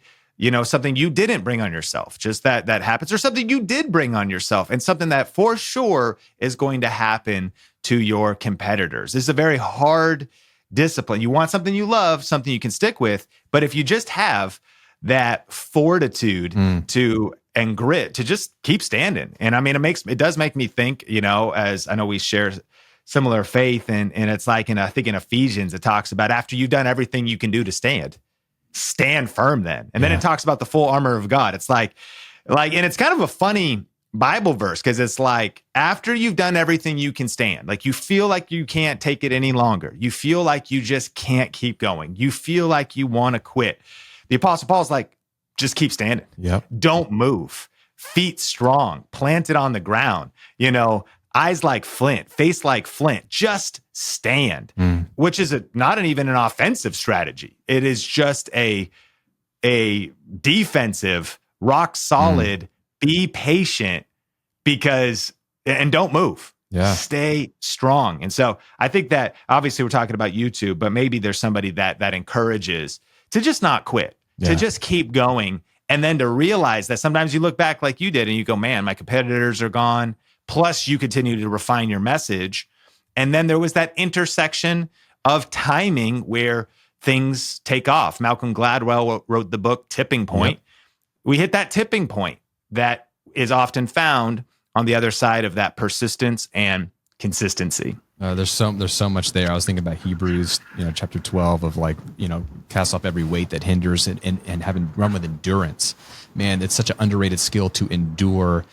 something you didn't bring on yourself, just that happens, or something you did bring on yourself, and something that for sure is going to happen to your competitors. This is a very hard discipline. You want something you love, something you can stick with, but if you just have that fortitude and grit to just keep standing. And I mean, it does make me think, as I know we share similar faith, and it's like, I think in Ephesians, it talks about after you've done everything you can do to stand firm then. And then it talks about the full armor of God. It's like, and it's kind of a funny Bible verse, because it's like, after you've done everything you can stand, like you feel like you can't take it any longer. You feel like you just can't keep going. You feel like you want to quit. The Apostle Paul's like, just keep standing. Yep. Don't move. Feet strong, planted on the ground, eyes like flint, face like flint, just stand, which is not even an offensive strategy. It is just a defensive, rock solid, be patient, and don't move. Yeah. Stay strong. And so I think that obviously we're talking about YouTube, but maybe there's somebody that encourages to just not quit, to just keep going. And then to realize that sometimes you look back like you did and you go, man, my competitors are gone. Plus you continue to refine your message. And then there was that intersection of timing where things take off. Malcolm Gladwell wrote the book Tipping Point. Yep. We hit that tipping point that is often found on the other side of that persistence and consistency. There's so much there. I was thinking about Hebrews, chapter 12 of like, cast off every weight that hinders it, and having run with endurance. Man, it's such an underrated skill to endure,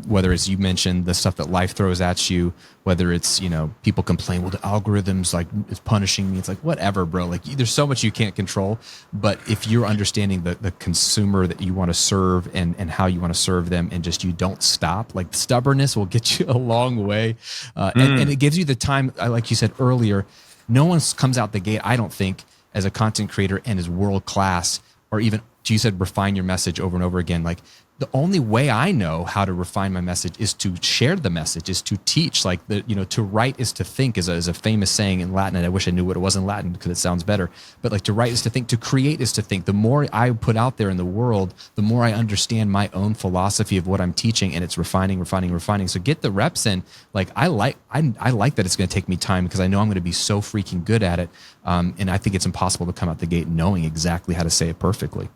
whether it's, you mentioned the stuff that life throws at you, whether it's, people complain, well, the algorithm's like, it's punishing me. It's like, whatever, bro. Like, there's so much you can't control. But if you're understanding the consumer that you want to serve and how you want to serve them, and just you don't stop, like stubbornness will get you a long way. And it gives you the time, like you said earlier, no one comes out the gate, I don't think, as a content creator and is world class, or even, you said, refine your message over and over again. Like, the only way I know how to refine my message is to share the message, is to teach. Like, to write is to think is a famous saying in Latin. And I wish I knew what it was in Latin because it sounds better. But like, to write is to think, to create is to think. The more I put out there in the world, the more I understand my own philosophy of what I'm teaching, and it's refining. So get the reps in. Like, I like that it's going to take me time, because I know I'm going to be so freaking good at it. And I think it's impossible to come out the gate knowing exactly how to say it perfectly.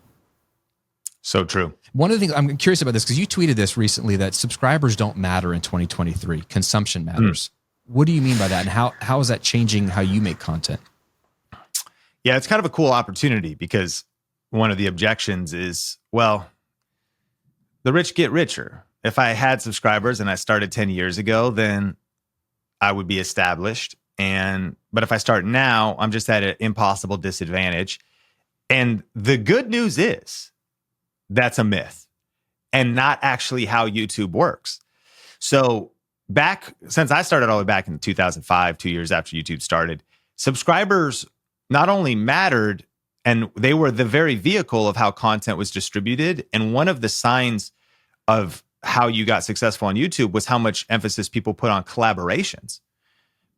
So true. One of the things I'm curious about this, because you tweeted this recently, that subscribers don't matter in 2023. Consumption matters. What do you mean by that? And how is that changing how you make content? Yeah, it's kind of a cool opportunity because one of the objections is, well, the rich get richer. If I had subscribers and I started 10 years ago, then I would be established. But if I start now, I'm just at an impossible disadvantage. And the good news is that's a myth and not actually how YouTube works. So since I started all the way back in 2005, 2 years after YouTube started, subscribers not only mattered, and they were the very vehicle of how content was distributed. And one of the signs of how you got successful on YouTube was how much emphasis people put on collaborations.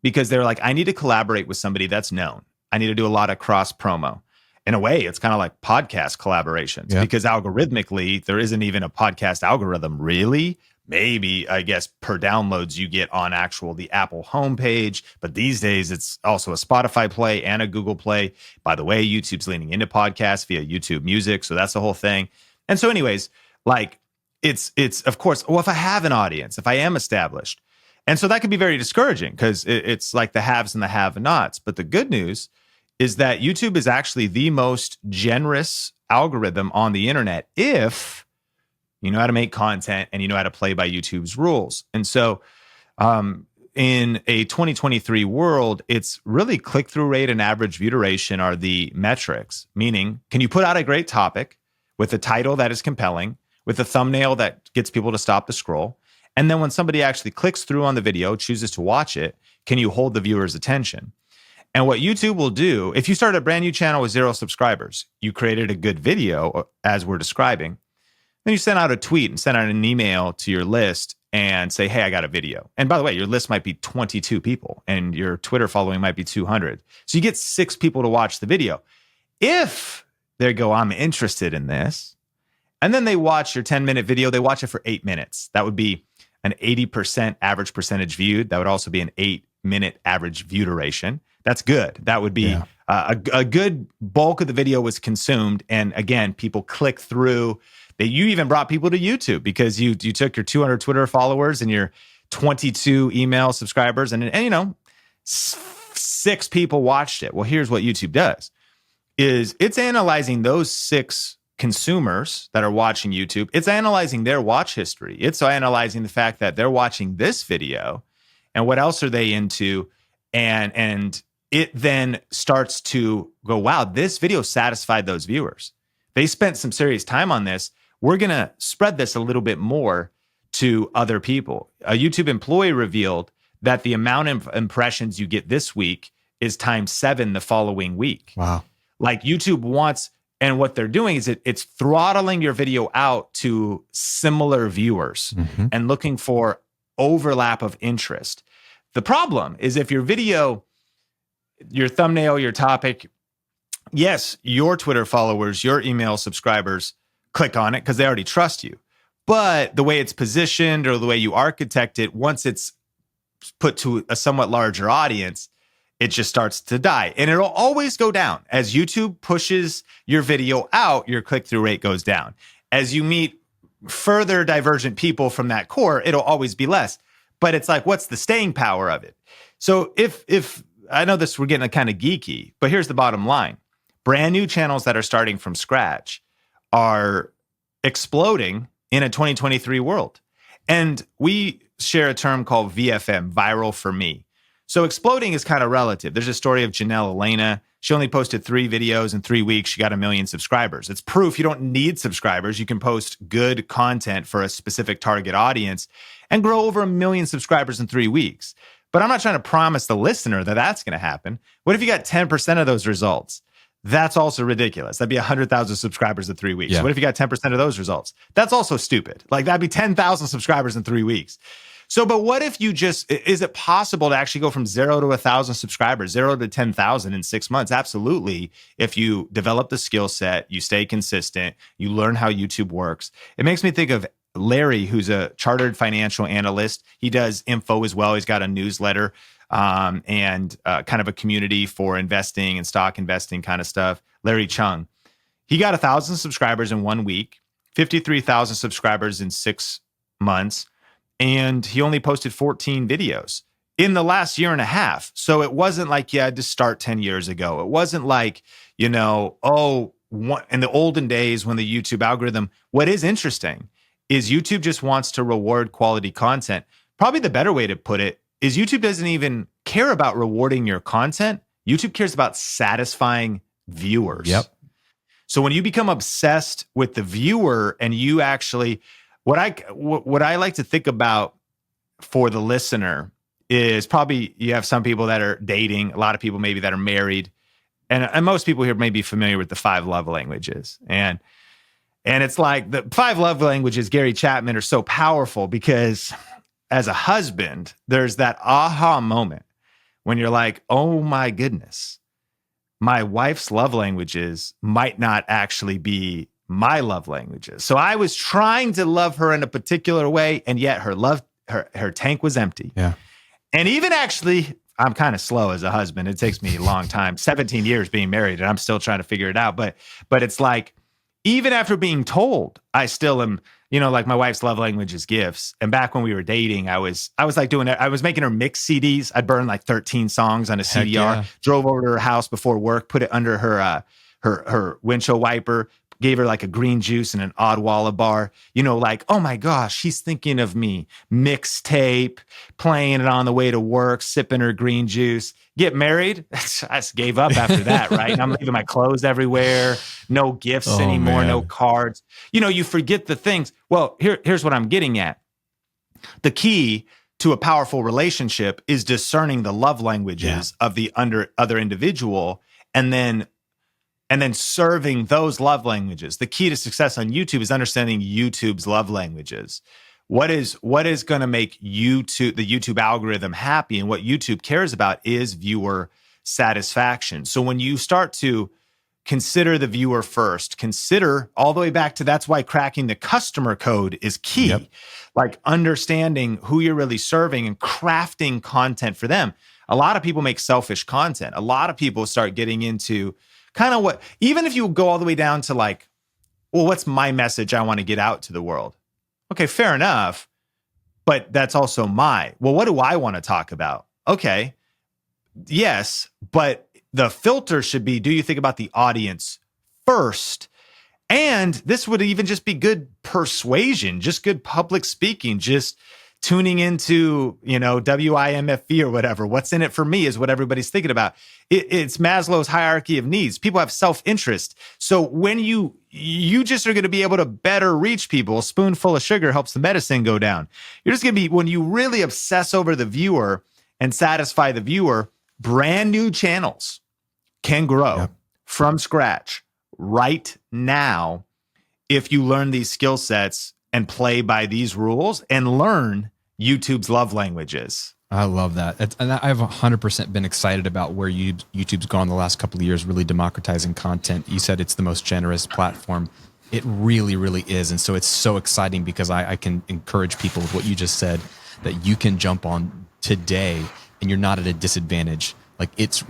Because they're like, I need to collaborate with somebody that's known. I need to do a lot of cross promo. In a way, it's kind of like podcast collaborations, because algorithmically, there isn't even a podcast algorithm, really. Maybe, I guess, per downloads you get on the Apple homepage. But these days, it's also a Spotify play and a Google Play. By the way, YouTube's leaning into podcasts via YouTube Music. So that's the whole thing. And so anyways, like it's of course, well, if I have an audience, if I am established. And so that could be very discouraging because it's like the haves and the have-nots. But the good news is that YouTube is actually the most generous algorithm on the internet if you know how to make content and you know how to play by YouTube's rules. And so in a 2023 world, it's really click-through rate and average view duration are the metrics, meaning can you put out a great topic with a title that is compelling, with a thumbnail that gets people to stop the scroll, and then when somebody actually clicks through on the video, chooses to watch it, can you hold the viewer's attention? And what YouTube will do, if you start a brand new channel with 0 subscribers, you created a good video, as we're describing, then you send out a tweet and send out an email to your list and say, hey, I got a video. And by the way, your list might be 22 people and your Twitter following might be 200. So you get 6 people to watch the video. If they go, I'm interested in this, and then they watch your 10-minute video, they watch it for 8 minutes. That would be an 80% average percentage viewed. That would also be an 8-minute average view duration. That's good. That would be a good bulk of the video was consumed. And again, people click through. That you even brought people to YouTube because you took your 200 Twitter followers and your 22 email subscribers and you know, 6 people watched it. Well, here's what YouTube does is it's analyzing those 6 consumers that are watching YouTube. It's analyzing their watch history. It's analyzing the fact that they're watching this video and what else are they into. And it then starts to go, wow, this video satisfied those viewers. They spent some serious time on this. We're going to spread this a little bit more to other people. A YouTube employee revealed that the amount of impressions you get this week is times 7 the following week. Wow. Like YouTube wants, and what they're doing is it's throttling your video out to similar viewers and looking for overlap of interest. The problem is if your video, your thumbnail, your topic, yes, your Twitter followers, your email subscribers click on it because they already trust you. But the way it's positioned or the way you architect it, once it's put to a somewhat larger audience, it just starts to die. And it'll always go down. As YouTube pushes your video out, your click-through rate goes down. As you meet further divergent people from that core, it'll always be less. But it's like, what's the staying power of it? So if I know this, we're getting kind of geeky, but here's the bottom line. Brand new channels that are starting from scratch are exploding in a 2023 world. And we share a term called VFM, viral for me. So exploding is kind of relative. There's a story of Janelle Elena. She only posted 3 videos in 3 weeks. She got 1 million subscribers. It's proof you don't need subscribers. You can post good content for a specific target audience and grow over 1 million subscribers in 3 weeks. But I'm not trying to promise the listener that that's going to happen. What if you got 10% of those results? That's also ridiculous. That'd be 100,000 subscribers in 3 weeks. Yeah. What if you got 10% of those results? That's also stupid. Like that'd be 10,000 subscribers in 3 weeks. So, but what if you is it possible to actually go from 0 to 1,000 subscribers, 0 to 10,000 in 6 months? Absolutely. If you develop the skill set, you stay consistent, you learn how YouTube works. It makes me think of Larry, who's a chartered financial analyst. He does info as well. He's got a newsletter and kind of a community for investing and stock investing kind of stuff. Larry Chung, he got 1,000 subscribers in 1 week. 53,000 subscribers in 6 months, and he only posted 14 videos in the last year and a half. So it wasn't like you had to start 10 years ago. It wasn't like, in the olden days when the YouTube algorithm, what is interesting is YouTube just wants to reward quality content. Probably the better way to put it is YouTube doesn't even care about rewarding your content. YouTube cares about satisfying viewers. Yep. So when you become obsessed with the viewer and you actually, what I like to think about for the listener is probably you have some people that are dating, a lot of people maybe that are married, and most people here may be familiar with the 5 love languages. And it's like the 5 love languages, Gary Chapman, are so powerful because as a husband, there's that aha moment when you're like, oh my goodness, my wife's love languages might not actually be my love languages. So I was trying to love her in a particular way, and yet her tank was empty. Yeah. And even actually, I'm kind of slow as a husband. It takes me a long time, 17 years being married, and I'm still trying to figure it out. But it's like, even after being told, I still am, like my wife's love language is gifts. And back when we were dating, I was like I was making her mix CDs. I'd burn like 13 songs on a CDR, yeah. Drove over to her house before work, put it under her windshield wiper, gave her like a green juice and an Odwalla bar, like, oh my gosh, she's thinking of me. Mixtape, playing it on the way to work, sipping her green juice. Get married? I just gave up after that, right? And I'm leaving my clothes everywhere, no gifts anymore, no cards. You forget the things. Well, here's what I'm getting at. The key to a powerful relationship is discerning the love languages of the other individual, and then serving those love languages. The key to success on YouTube is understanding YouTube's love languages. What is going to make the YouTube algorithm happy, and what YouTube cares about is viewer satisfaction. So when you start to consider the viewer first, consider all the way back to that's why cracking the customer code is key. Yep. Like understanding who you're really serving and crafting content for them. A lot of people make selfish content. A lot of people start getting into kind of even if you go all the way down to like, well, what's my message I want to get out to the world? Okay, fair enough. But that's also well, what do I want to talk about? Okay, yes, but the filter should be, do you think about the audience first? And this would even just be good persuasion, just good public speaking, just tuning into, WIMFE or whatever. What's in it for me is what everybody's thinking about. It's Maslow's hierarchy of needs. People have self-interest. So when you just are going to be able to better reach people, a spoonful of sugar helps the medicine go down. You're just going to be, when you really obsess over the viewer and satisfy the viewer, brand new channels can grow from scratch right now if you learn these skill sets and play by these rules and learn YouTube's love languages. I love that. And I've 100% been excited about where YouTube's gone the last couple of years, really democratizing content. You said it's the most generous platform. It really, really is. And so it's so exciting because I can encourage people with what you just said, that you can jump on today and you're not at a disadvantage. Like it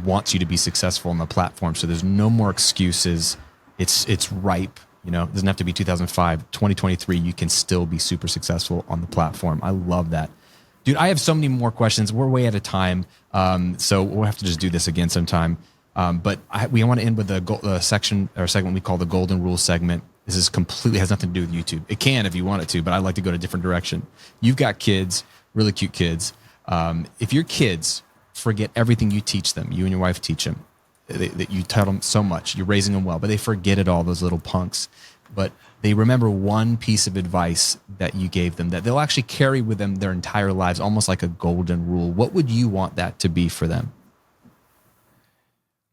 wants you to be successful on the platform. So there's no more excuses. It's ripe. It doesn't have to be 2005, 2023. You can still be super successful on the platform. I love that. Dude, I have so many more questions. We're way out of time. So we'll have to just do this again sometime. But we want to end with the section or segment we call the Golden Rule segment. This is completely has nothing to do with YouTube. It can if you want it to, but I'd like to go to a different direction. You've got kids, really cute kids. If your kids forget everything you teach them, you and your wife teach them, that you tell them so much, you're raising them well, but they forget it all, those little punks. But they remember one piece of advice that you gave them that they'll actually carry with them their entire lives, almost like a golden rule. What would you want that to be for them?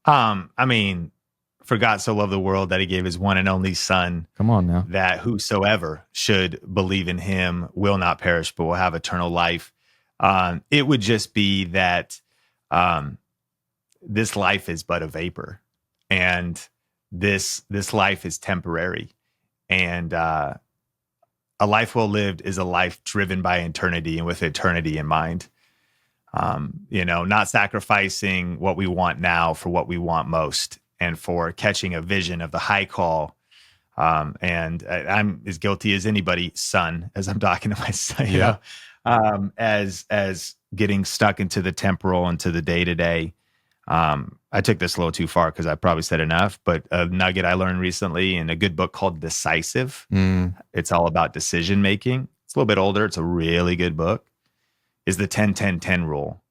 For God so loved the world that he gave his one and only son. Come on now. That whosoever should believe in him will not perish, but will have eternal life. It would just be that this life is but a vapor, and this life is temporary, and a life well lived is a life driven by eternity and with eternity in mind. Not sacrificing what we want now for what we want most, and for catching a vision of the high call And I'm as guilty as anybody, son, as I'm talking to myself, as getting stuck into the temporal and to the day to day. I took this a little too far because I probably said enough, but a nugget I learned recently in a good book called Decisive. It's all about decision making. It's a little bit older. It's a really good book. Is the 10-10-10 rule.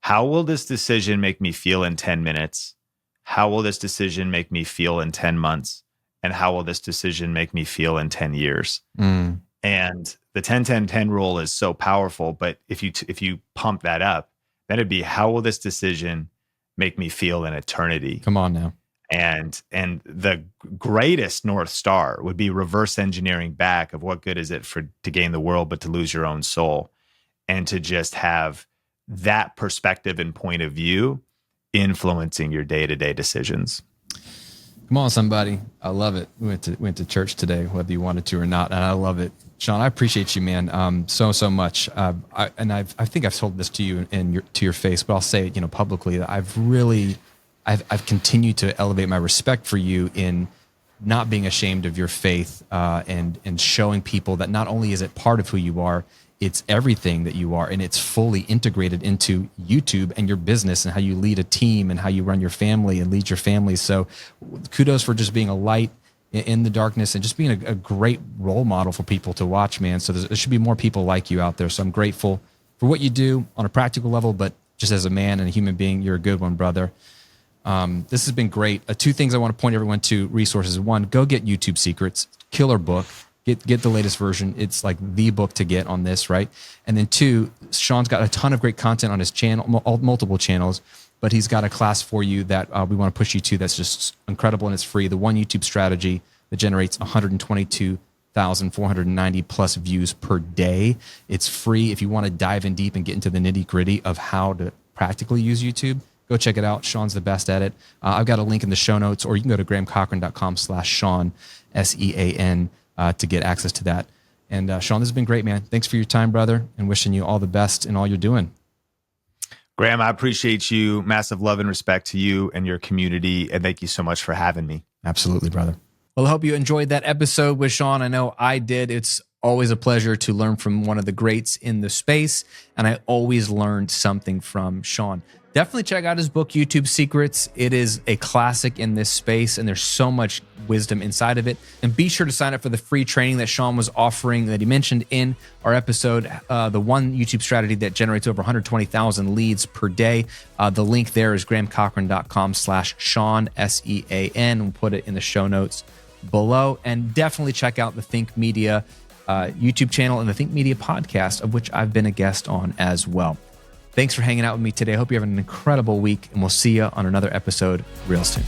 How will this decision make me feel in 10 minutes? How will this decision make me feel in 10 months? And how will this decision make me feel in 10 years? And the 10-10-10 rule is so powerful. But if you pump that up, then it'd be, how will this decision make me feel in eternity? Come on now. And the greatest North Star would be reverse engineering back of what good is it to gain the world, but to lose your own soul, and to just have that perspective and point of view influencing your day-to-day decisions. Come on, somebody. I love it. We went to church today, whether you wanted to or not, and I love it. Sean, I appreciate you, man, so much. I think I've told this to you to your face, but I'll say it, publicly, that I've continued to elevate my respect for you in not being ashamed of your faith, and showing people that not only is it part of who you are, it's everything that you are, and it's fully integrated into YouTube and your business and how you lead a team and how you run your family and lead your family. So kudos for just being a light in the darkness and just being a great role model for people to watch, man. So there should be more people like you out there. So I'm grateful for what you do on a practical level, but just as a man and a human being, you're a good one, brother. This has been great. Two things I want to point everyone to: resources. One, go get YouTube Secrets, killer book. Get the latest version. It's like the book to get on this, right? And then two, Sean's got a ton of great content on his channel, multiple channels, but he's got a class for you that we want to push you to that's just incredible, and it's free. The one YouTube strategy that generates 122,490 plus views per day. It's free. If you want to dive in deep and get into the nitty gritty of how to practically use YouTube, go check it out. Sean's the best at it. I've got a link in the show notes, or you can go to grahamcochran.com/Sean, SEAN, to get access to that. And Sean, this has been great, man. Thanks for your time, brother, and wishing you all the best in all you're doing. Graham, I appreciate you. Massive love and respect to you and your community. And thank you so much for having me. Absolutely, brother. Well, I hope you enjoyed that episode with Sean. I know I did. It's always a pleasure to learn from one of the greats in the space. And I always learned something from Sean. Definitely check out his book, YouTube Secrets. It is a classic in this space, and there's so much wisdom inside of it. And be sure to sign up for the free training that Sean was offering, that he mentioned in our episode, the one YouTube strategy that generates over 120,000 leads per day. The link there is grahamcochran.com/Sean, SEAN. We'll put it in the show notes below. And definitely check out the Think Media YouTube channel and the Think Media podcast, of which I've been a guest on as well. Thanks for hanging out with me today. I hope you have an incredible week, and we'll see you on another episode real soon.